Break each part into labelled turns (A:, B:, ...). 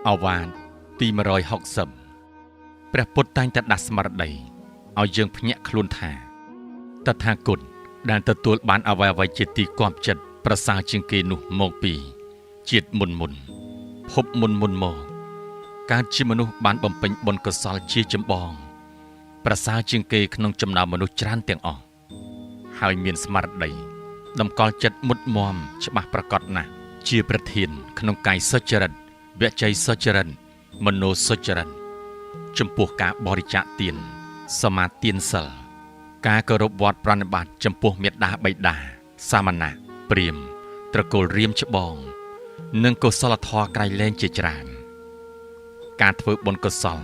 A: អវាទទី160ព្រះពុទ្ធតែងតែដាស់ស្មារតីឲ្យយើងភ្ញាក់ខ្លួនថាតថាគតដែលទទួលបានអ្វីៗជាទីគាប់ចិត្តប្រសើរជាងគេនោះមកពីជាតិមុនភពមុនមកកើតជាមនុស្សបានបំពេញបុណ្យកុសលជាចម្បងប្រសើរជាងគេក្នុងចំណោមមនុស្សច្រើនទាំងអស់ហើយមានស្មារតីតម្កល់ចិត្តមុតមមច្បាស់ប្រកបណាស់ជាប្រធានក្នុងកាយសុចរិតវចីសុចរិតមโนសុចរិតចំពោះការបរិច្ចាគទានសមាទានសិលការគោរពវត្តប្រណិប័តចំពោះមេត្តាបិតាសាមណៈព្រាហ្មណ៍ត្រកូលរៀមច្បងនិងកុសលធម៌ក្រៃលែងជាច្រើនការធ្វើបុណ្យកុសល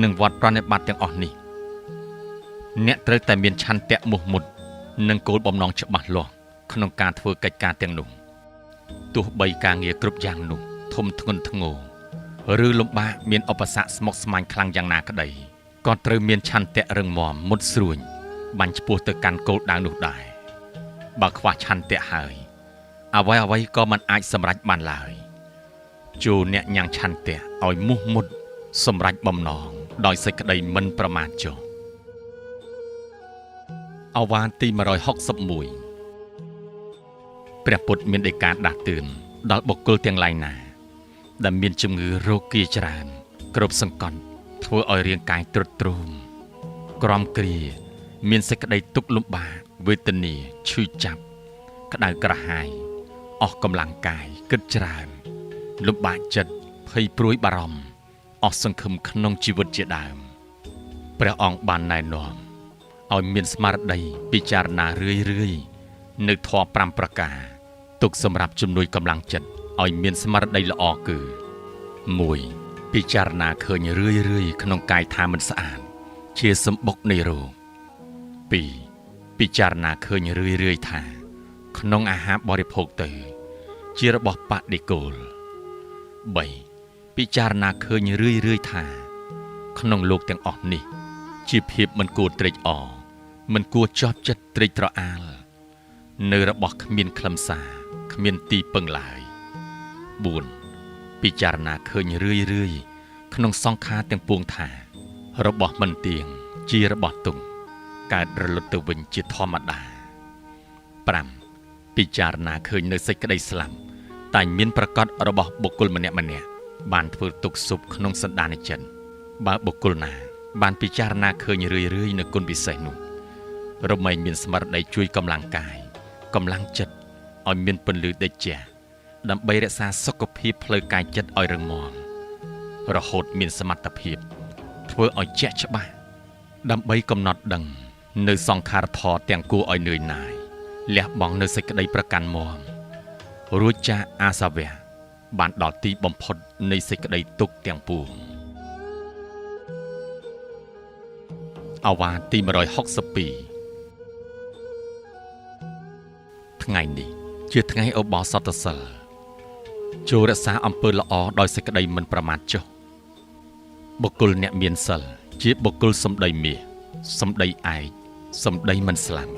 A: និងវត្តប្រណិប័តទាំងអស់នេះអ្នកត្រូវតែមានឆន្ទៈមោះមុតនិងគោលបំណងច្បាស់លាស់ក្នុងការធ្វើកិច្ចការទាំងនោះទោះបីការងារគ្រប់យ៉ាងនោះធំធ្ងន់ធ្ងរឬលំបាកមានឧបសគ្គស្មុគស្មាញខ្លាំងយ៉ាងណាក្តីក៏ត្រូវមានឆន្ទៈរឹងមាំមុតស្រួញបាញ់ឆ្ពោះទៅកាន់គោលដៅនោះដែរបើខ្វះឆន្ទៈហើយអ្វីក៏មិនអាចសម្រេចបានឡើយចូលអ្នកញ៉ាំងឆន្ទៈឲ្យមោះមុតសម្រេចបំណងដោយសេចក្តីមិនប្រមាទចុះអវាទទី161ព្រះពុទ្ធមានដីកាដាស់តឿនដល់បុគ្គលទាំងឡាយណាដែលមានជំងឺរោគាច្រើនគ្រប់សង្កត់ធ្វើឲ្យរាងកាយទ្រុឌទ្រោមក្រំគ្រាមានសេចក្តីទុក្ខលំបាកវេទនាឈឺចាប់ក្តៅក្រហាយអស់កម្លាំងកាយគិតច្រើនលំបាកចិត្តភ័យព្រួយបារម្ភអស់សង្ឃឹមក្នុងជីវិតជាដើមព្រះអង្គបានណែនាំឲ្យមានស្មារតីពិចារណារឿយនៅធម៌5ប្រការទុកសម្រាប់ជំនួយកម្លាំងចិត្តឲ្យមានស្មារតីល្អគឺ 1. ពិចារណាឃើញរឿយក្នុងកាយថាមិនស្អាតជាសម្បុកនៃរោគ 2. ពិចារណាឃើញរឿយថាក្នុងអាហារបរិភោគទៅជារបស់បដិគោល 3. ពិចារណាឃើញរឿយថាក្នុងលោកទាំងអស់នេះជាភាពមិនគួរត្រេកអរមិនគួរចោទចិត្តត្រេកត្រអាលនៅរបស់គ្មានខ្លឹមសារគ្មានទីពឹងឡើយ 4. ពិចារណាឃើញរឿយក្នុងសង្ខារទាំងពួងថារបស់មិនទៀងជារបស់ទុំកើតរលត់ទៅវិញជាធម្មតា 5. ពិចារណាឃើញនៅសេចក្តីស្លាប់តែមានប្រកបរបស់បុគ្គលម្នាក់បានធ្វើទុកសុបក្នុងសន្តានចិត្តបើបុគ្គលណាបានពិចារណាឃើញរឿយនៅគុណពិសេសនោះរមែងមានស្មារតីជួយកម្លាំងកាយកម្លាំងចិត្តឲ្យមានពន្លឺដេកជាដើម្បីរក្សាសុខភាពផ្លូវកាយចិត្តឲ្យរឹងមាំរហូតមានសមត្ថភាពធ្វើឲ្យជាក់ច្បាស់ដើម្បីកំណត់ដឹងនៅសង្ខារធម៌ទាំងគួរឲ្យនឿយណាយលះបង់នៅសេចក្តីប្រកាន់មាំរួចចាកអាសវៈបានដល់ទីបំផុតនៃសេចក្តីទុក្ខទាំងពួងអវាទទី162ថ្ងៃនេះជាថ្ងៃឧបោសថសិលចូលរក្សាអំពើល្អដោយសេចក្តីមិនប្រមាទចុះបុគ្គលអ្នកមានសិលជាបុគ្គលសម្ដីមាសសម្ដីឯកសម្ដីមិនស្លាប់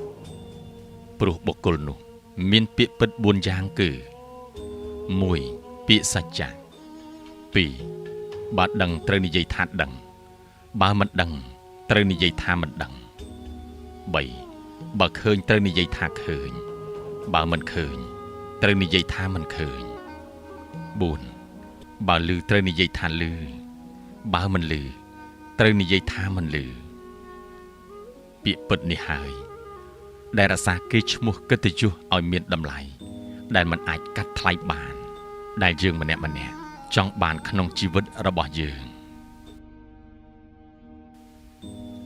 A: ព្រោះបុគ្គលនោះមានពាក្យពិត4យ៉ាងគឺ 1. ពាក្យសច្ចៈ 2. បើដឹងត្រូវនិយាយថាដឹងបើមិនដឹងត្រូវនិយាយថាមិនដឹង 3. បើឃើញត្រូវនិយាយថាឃើញបើមិនឃើញត្រូវនិយាយថាមិនឃើញ 4. បើឮត្រូវនិយាយថាឮបើមិនឮត្រូវនិយាយថាមិនឮពាក្យពិតនេះហើយដែលរក្សាកេរ្តិ៍ឈ្មោះកិត្តិយសឲ្យមានតម្លៃដែលមិនអាចកាត់ថ្លៃបានដែលយើងម្នាក់ចង់បានក្នុងជីវិតរបស់យើង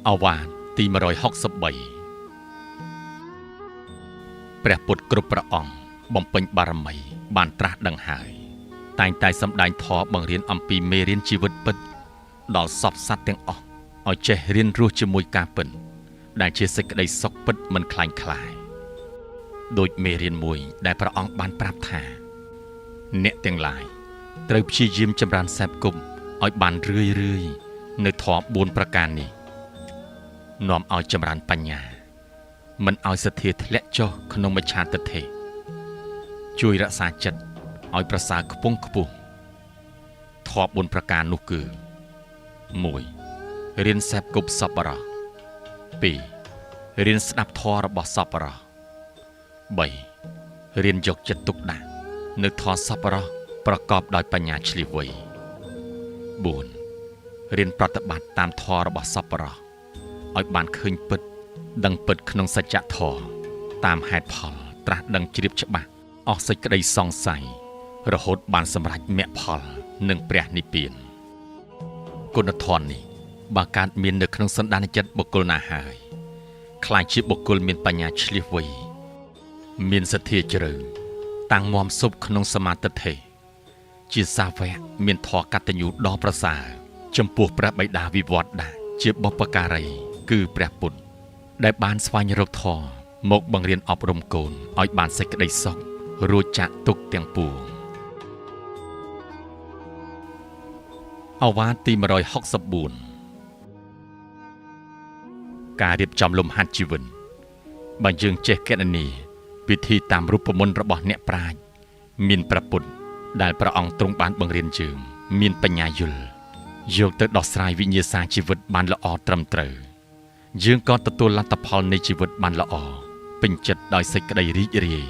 A: អវាទទី163ព្រះពុទ្ធគ្រប់ព្រះអង្គបំពេញបារមីបានត្រាស់ដឹងហើយតែងតែសម្ដែងធម៌បង្រៀនអំពីមេរៀនជីវិតពិតដល់សពសត្វទាំងអស់ឲ្យចេះរៀនរស់ជាមួយការពិតដែលជាសេចក្តីសុខពិតមិនคล้ายคลายដូចមេរៀនមួយដែលព្រះអង្គបានប្រាប់ថាអ្នកទាំងឡាយត្រូវព្យាយាមចម្រើនសេពគប់ឲ្យបានរឿយនៅធម៌4ប្រការនេះនាំឲ្យចម្រើនបញ្ញាមិនឲ្យសទ្ធាធ្លាក់ចុះក្នុងមិច្ឆាទិដ្ឋិជួយរក្សាចិត្តឲ្យប្រសើរខ្ពង់ខ្ពស់ធ ធម៌4ប្រការនោះគឺ 1. រៀនសេពគប់សប្បុរស 2. រៀនស្ដាប់ធម៌របស់សប្បុរស 3. រៀនយកចិត្តទុកដាក់នៅធម៌សប្បុរសប្រកបដោយបញ្ញាឈ្លាសវៃ 4. រៀនប្រតិបត្តិតាមធម៌របស់សប្បុរសឲ្យបានឃើញពិតដឹងពិតក្នុងសច្ចធម៌តាមហេតុផលត្រាស់ដឹងជ្រាបច្បាស់អស់សេចក្តីសង្ស័យរហូតបានសម្រេចមគ្គផលនិងព្រះនិព្វានគុណធម៌នេះបើកើតមាននៅក្នុងសន្តានចិត្តបុគ្គលណាហើយខ្លាចជាបុគ្គលមានបញ្ញាឈ្លាសវៃមានសទ្ធាជ្រៅតាំងមាំសុបក្នុងសមាទិដ្ឋិជាសាវកមានធម៌កតញ្ញូដ៏ប្រសើរចំពោះព្រះបិតាវិវត្តដាជាបុព្វការីគឺព្រះពុទ្ធដែលបានស្វែងរកធម៌មកបង្រៀនអប់រំកូនឲ្យបានសេចក្តីសុខរួចចាកទុក្ខទាំងពួងឱវាទទី164ការរៀបចំលំហាត់ជីវិតបើយើងចេះគណនាវិធីតាមរូបមន្តរបស់អ្នកប្រាជ្ញមានព្រះពុទ្ធដែលព្រះអង្គទ្រង់បានបង្រៀនយើងមានបញ្ញាយល់យកទៅដោះស្រាយវិញ្ញាសាជីវិតបានល្អត្រឹមត្រូវយើងក៏ទទួលលទ្ធផលនៃជីវិតបានល្អពេញចិត្តដោយសេចក្តីរីករាយ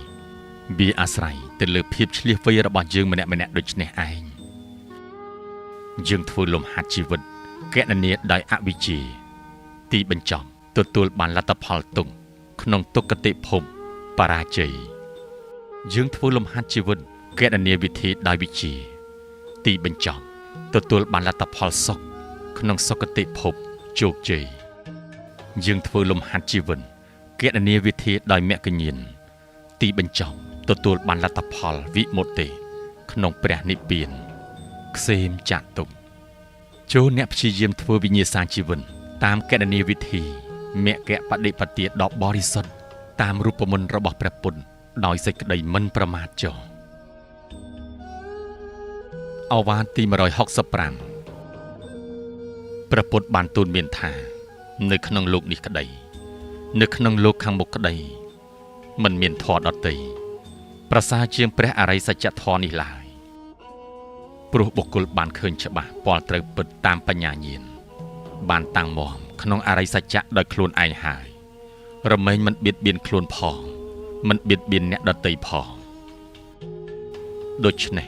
A: វាអាស្រ័យទៅលើភាពឆ្លៀសវៃរបស់យើងម្នាក់ៗដូចនេះឯងយើងធ្វើលំហាត់ជីវិតគណនាដោយអវិជ្ជាទីបញ្ចប់ទទួលបានលទ្ធផលទុក្ខក្នុងទុក្ខតិភពបរាជ័យយើងធ្វើលំហាត់ជីវិតគណនាវិធីដោយវិជ្ជាទីបញ្ចប់ទទួលបានលទ្ធផលសុខក្នុងសុគតិភពជោគជ័យយើងធ្វើលំហាត់ជីវិតគណនាវិធីដោយមគ្គញ្ញាណទីបញ្ចប់ទទួលបានលទ្ធផលវិមុតតិក្នុងព្រះនិព្វានក្សេមចាក់ទុកចូលអ្នកព្យាយាមធ្វើវិញ្ញាសាជីវិតតាមកណនាវិធីមគ្គបដិបទាដ៏បរិសុទ្ធតាមរូបមន្តរបស់ព្រះពុទ្ធដោយសេចក្តីមិនប្រមាទចុះឱវាទទី165ព្រះពុទ្ធបានទូលមានថានៅក្នុងលោកនេះក្តីនៅក្នុងលោកខាងមុខក្តីមិនមានធម៌ដទៃប្រសើរជាងព្រះអរិយសច្ចធម៌នេះឡើយព្រោះបុគ្គលបានឃើញច្បាស់ពលត្រូវពិតតាមបញ្ញាញាណបានតាំងមាំក្នុងអរិយសច្ចៈដោយខ្លួនឯងហើយរមែងមិនបៀតបៀនខ្លួនផងមិនបៀតបៀនអ្នកដទៃផងដូច្នេះ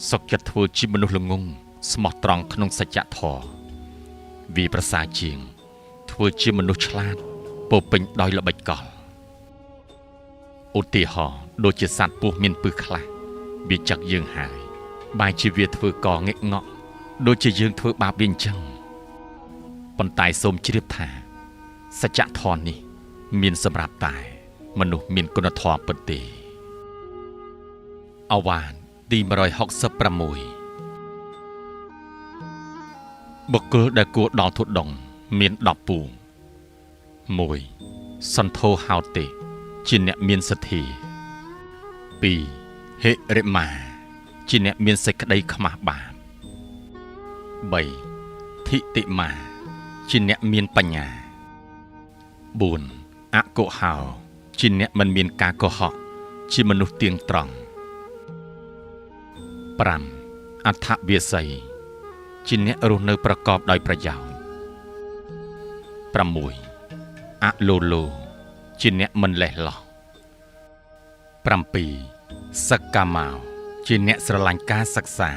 A: សុខចិត្តធ្វើជាមនុស្សល្ងង់ស្មោះត្រង់ក្នុងសច្ចធម៌វាប្រសើរជាងធ្វើជាមនុស្សឆ្លាតពោពេញដោយល្បិចកលឧទាហរណ៍ដូចជាសត្វពស់មានពឹសខ្លះវាចឹកយើងហើយបែរជាវាធ្វើកងែកងក់ដូចជាយើងធ្វើបាបវាអញ្ចឹងប៉ុន្តែសូមជ្រាបថាសច្ចធម៌នេះមានសម្រាប់តែមនុស្សមានគុណធម៌ពិតទេឱវាទទី166បុគ្គលដែលគួរដល់ធុដងមាន10ពូ1សន្ធោហោទេជាអ្នកមានសទ្ធា 2. ហិរិមាជាអ្នកមានសេចក្តីខ្មាស់បាប 3. ធិតិមាជាអ្នកមានបញ្ញា 4. អកុហោជាអ្នកមិនមានការកុហកជាមនុស្សទៀងត្រង់ 5. អដ្ឋវាស័យជាអ្នករស់នៅប្រកបដោយប្រយោជន៍ 6. អលោលោជាអ្នកមិនលេះលោះ 7. សក្កាមោជាអ្នកស្រឡាញ់ការសិក្សា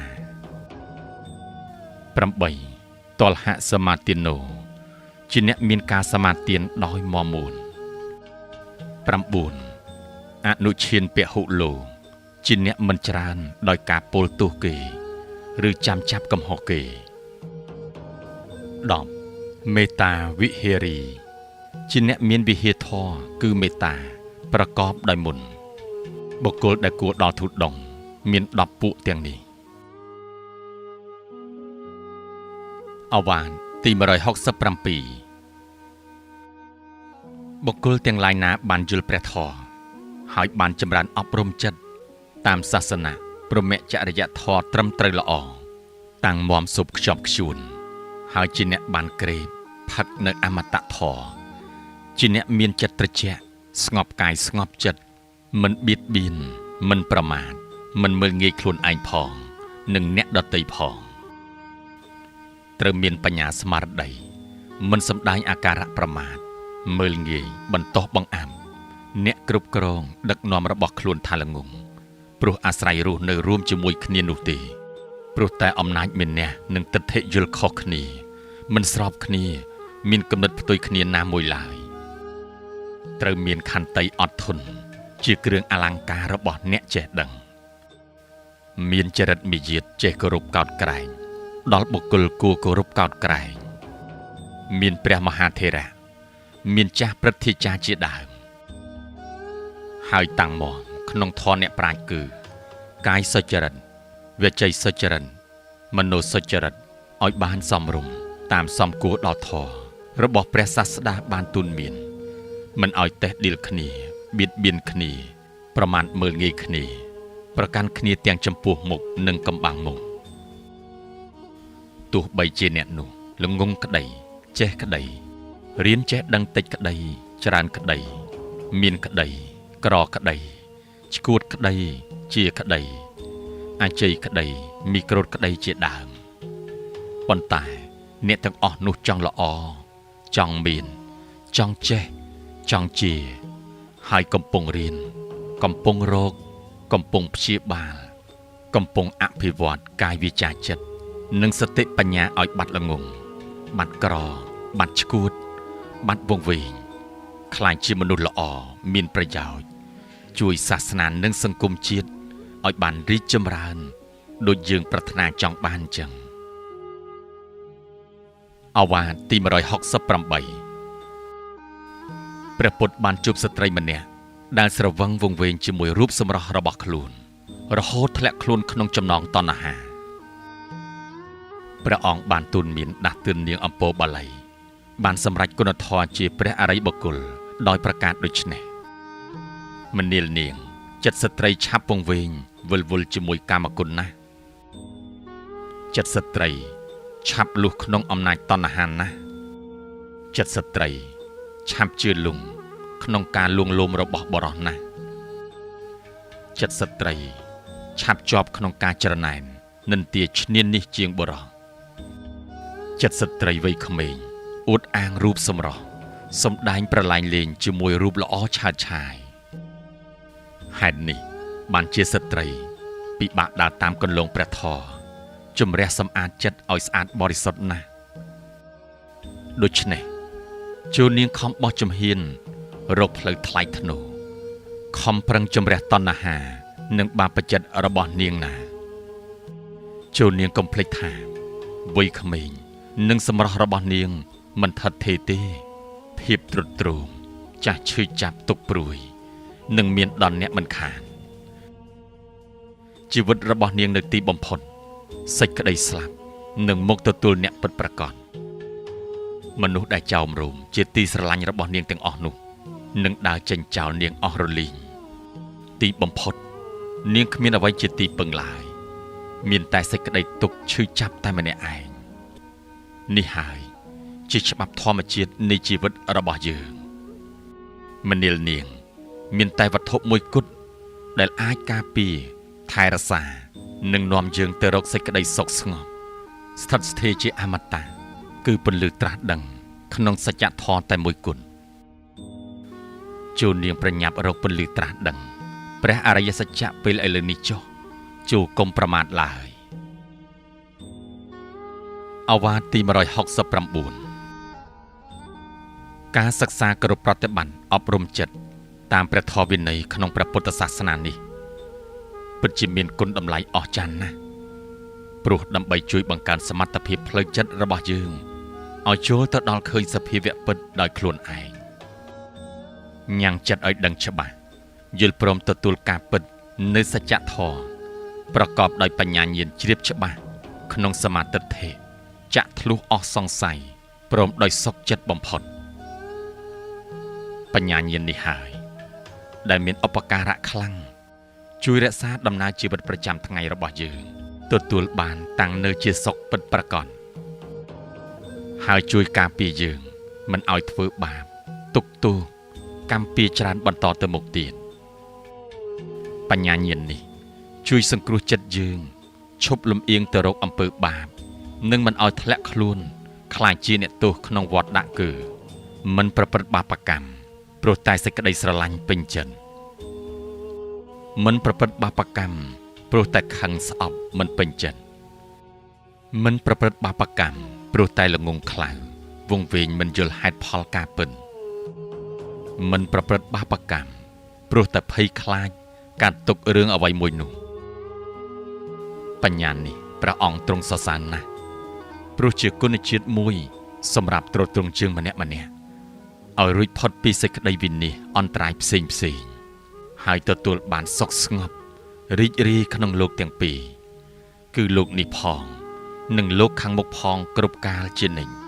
A: 8. តលហសមាទានោជាអ្នកមានការសមាទានដោយមាំមួន 9. អនុឈានពហុលោជាអ្នកមិនច្រើនដោយការពោលទោសគេឬចាំចាប់កំហុសគេ 10. មេត្តាវិហារីជាអ្នកមានវិហារធម៌គឺមេត្តាប្រកបដោយមុនបុគ្គលដែលគួរដល់ធុដងមាន10ពួកទាំងនេះឱវាទទី167បុគ្គលទាំងឡាយណាបានយល់ព្រះធម៌ហើយបានចម្រើនអប់រំចិត្តតាមសាសនាព្រហ្មចរិយធម៌ត្រឹមត្រូវល្អតាំងមាំសុបខ្ជាប់ខ្ជួនហើយជាអ្នកបានក្រេបផឹកនៅអមតៈធម៌ជាអ្នកមានចិត្តត្រជាក់ស្ងប់កាយស្ងប់ចិត្តមិនបៀតបៀនមិនប្រមាថមិនមើលងាយខ្លួនឯងផងនិងអ្នកដទៃផង ត្រូវមានបញ្ញាស្មារតីមិនសម្ដែងអាការៈប្រមាថមើលងាយបន្តោះបង្អាំអ្នកគ្រប់គ្រងដឹកនាំរបស់ខ្លួនថាល្ងងព្រោះអាស្រ័យរស់នៅរួមជាមួយគ្នានោះទេព្រោះតែអំណាចមានអ្នកនិងទិដ្ឋិយល់ខុសគ្នាមិនស្របគ្នាមានគំនិតផ្ទុយគ្នាណាមួយឡើយត្រូវមានខន្តីអត់ធន់ជាគ្រឿងអលង្ការរបស់អ្នកចេះដឹងមានចរិតមាយាទចេះគោរពកោតក្រែងដល់បុគ្គលគួរគោរពកោតក្រែងមានព្រះមហាថេរៈមានចាស់ព្រឹទ្ធាចារ្យជាដើមហើយតាំងមកក្នុងធម៌អ្នកប្រាជ្ញគឺកាយសុចរិតវាចីសុចរិតមនោសុចរិតឲ្យបានសមរម្យតាមសមគួរដល់ធម៌របស់ព្រះសាស្តាបានទូនមានមិនឲ្យតេះឌីលគ្នាបៀតបៀនគ្នាប្រមាថមើលងាយគ្នាប្រកាន់គ្នាទាំងចំពោះមុខនិងកំបាំងមុខទោះបីជាអ្នកនោះល្ងងក្តីចេះក្តីរៀនចេះដឹងតិចក្តីច្រើនក្តីមានក្តីក្រក្តីឆ្កួតក្តីជាក្តីអជ័យក្តីមីក្រូតក្តីជាដើមប៉ុន្តែអ្នកទាំងអស់នោះចង់ល្អចង់មានចង់ចេះចង់ជាហើយកំពុងរៀនកំពុងរកកំពុងព្យាបាលកំពុងអភិវឌ្ឍកាយវាចាចិត្តនិងសតិបញ្ញាឲ្យបាត់ល្ងងបាត់ក្របាត់ឆ្កួតបាត់វង្វេងខ្លាចជាមនុស្សល្អមានប្រយោជន៍ជួយសាសនានិងសង្គមជាតិឲ្យបានរីកចម្រើនដូចយើងប្រាថ្នាចង់បានចឹងអវាទទី168ព្រះពុទ្ធបានជួបស្ត្រីម្នាក់ដែលស្រវឹងវង្វេងជាមួយរូបសម្រស់របស់ខ្លួនរហូតធ្លាក់ខ្លួនក្នុងចំណងតណ្ហាព្រះអង្គបានទូលមានដាស់តឿននាងអំពរបាលីបានសម្រេចគុណធម៌ជាព្រះអរិយបុគ្គលដោយប្រកាសដូច្នេះមនាលនាងចិត្តស្ត្រីឆាប់វង្វេងវិលវល់ជាមួយកាមគុណណាស់ចិត្តស្ត្រីឆាប់លុះក្នុងអំណាចតណ្ហាណាស់ចិត្តស្ត្រីឆាប់ជឿលង់ក្នុងការលួងលោមរបស់បរិសណាស់ចិត្តស្ត្រីឆាប់ជាប់ក្នុងការច្រណែននិន្ទាឈ្នាននេះជាងបរិសចិត្តស្ត្រីវ័យក្មេងអួតអាងរូបសម្រស់សម្ដែងប្រឡែងលេងជាមួយរូបល្អឆើតឆាយហេតុនេះបានជាស្ត្រីពិបាកដើរតាមគន្លងព្រះធម៌ជំរះសម្អាតចិត្តឲ្យស្អាតបរិសុទ្ធណាស់ដូច្នេះជួននាងខំបោះជំហានរកផ្លូវថ្លៃធ្នូខំប្រឹងជំរះតណ្ហានិងបាបចិត្តរបស់នាងណាជួននាងកុំភ្លេចថាវ័យក្មេងនិងសម្រស់របស់នាងមិនថិតថេរទេភាពទ្រុឌទ្រោមចាស់ឈឺចាប់ទុកព្រួយនឹងមានដល់អ្នកមិនខានជីវិតរបស់នាងនៅទីបំផុតសេចក្តីស្លាប់នឹងមកទទួលអ្នកពិតប្រាកដមនុស្សដែលចោមរោមជាទីស្រឡាញ់របស់នាងទាំងអស់នោះនឹងដើរចេញចោលនាងអស់រលីងទីបំផុតនាងគ្មានអ្វីជាទីពឹងឡើយមានតែសេចក្តីទុក្ខឈឺចាប់តែម្នាក់ឯងនេះហើយជាច្បាប់ធម្មជាតិនៃជីវិតរបស់យើងមនាលនាងមានតែវត្ថុមួយគត់ដែលអាចការពារថែរក្សានិងនាំយើងទៅរកសេចក្តីសុខស្ងប់ស្ថិតស្ថេរជាអមតៈគឺពន្លឺត្រាស់ដឹងក្នុងសច្ចធម៌តែមួយគត់ជួននាងប្រញាប់រកពន្លឺត្រាស់ដឹងព្រះអរិយសច្ចៈពេលឥឡូវនេះចុះជួកុំប្រមាថឡើយអវាទទី169ការសិក្សាគោរពប្រតិបត្តិអប់រំចិត្តតាមព្រះធម៌វិន័យក្នុងព្រះពុទ្ធសាសនានេះពិតជាមានគុណតម្លៃអស្ចារ្យណាស់ព្រោះដើម្បីជួយបង្កើនសមត្ថភាពផ្លូវចិត្តរបស់យើងឲ្យចូលទៅដល់ឃើញសភាវៈពិតដោយខ្លួនឯងញ៉ាំងចិត្តឲ្យដឹងច្បាស់យល់ព្រមទទួលការពិតនៅសច្ចធម៌ប្រកបដោយបញ្ញាញាណជ្រាបច្បាស់ក្នុងសមាទិដ្ឋិចាក់ធ្លុះអស់សង្ស័យព្រមដោយសុខចិត្តបំផុតបញ្ញាញាណនេះហើយដែលមានឧបការៈខ្លាំងជួយរក្សាដំណើរជីវិតប្រចាំថ្ងៃរបស់យើងទទួលបានតាំងនៅជាសុខពិតប្រាកដហើយជួយការពារយើងមិនឲ្យធ្វើបាបទុក្ខទោសកម្មពៀរច្រើនបន្តទៅមុខទៀតបញ្ញាញាណនេះជួយសង្គ្រោះចិត្តយើងឈប់លំអៀងទៅរកអំពើបាប នឹងមិនឲ្យធ្លាក់ខ្លួនខ្លាចជាអ្នកទោសក្នុងវត្តដាក់គឺមិនប្រព្រឹត្តបាបកម្មព្រោះតែសេចក្តីស្រឡាញ់ពេញចិត្តមិនប្រព្រឹត្តបាបកម្មព្រោះតែខឹងស្អប់មិនពេញចិត្តមិនប្រព្រឹត្តបាបកម្មព្រោះតែល្ងងខ្លៅវង្វេងមិនយល់ហេតុផលការពិតមិនប្រព្រឹត្តបាបកម្មព្រោះតែភ័យខ្លាចការទុករឿងអ្វីមួយនោះបញ្ញានេះព្រះអង្គទ្រង់សរសើរណាស់ព្រោះជាគុណជាតិមួយសម្រាប់ទ្រទ្រង់ជើងម្នាក់ឲ្យរួចផុតពីសេចក្តីវិនិច្ឆ័យអន្តរាយផ្សេងហើយទទួលបានសុខស្ងប់រីករាយក្នុងលោកទាំងពីរគឺលោកនេះផងនិងលោកខាងមុខផងគ្រប់កាលជានិច្ច